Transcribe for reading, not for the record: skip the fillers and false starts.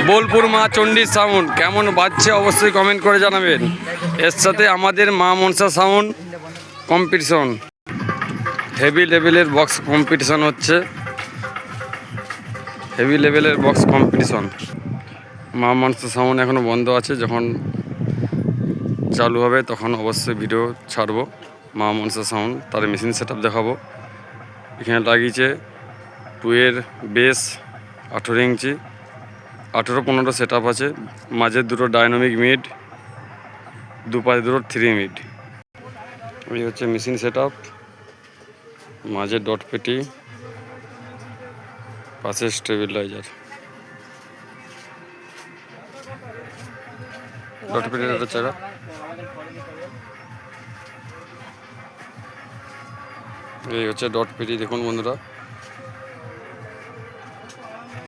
বোলপুর মা চণ্ডী সাউন্ড কেমন বাজছে অবশ্যই কমেন্ট করে জানাবেন। এর সাথে আমাদের মা মনসা সাউন্ড কম্পিটিশন, হেভি লেভেলের বক্স কম্পিটিশন হচ্ছে, হেভি লেভেলের বক্স কম্পিটিশন। মা মনসা সাউন্ড এখনও বন্ধ আছে, যখন চালু হবে তখন অবশ্যই ভিডিও ছাড়বো। মা মনসা সাউন্ড তার মেশিন সেট আপ দেখাবো। এখানে লাগিয়েছে 2 এর বেস 18 ইঞ্চি, 18-15 সেট আপ আছে, মাঝের দুটো ডাইনামিক মিড, দুপাশে দুটো 3 মিড। এই হচ্ছে মেশিন সেট আপ, মাঝে ডট পেটি, পাশে স্টেবিলাইজার। ডট পেটির একটা চাকা, এই হচ্ছে ডট পেটি। দেখুন বন্ধুরা,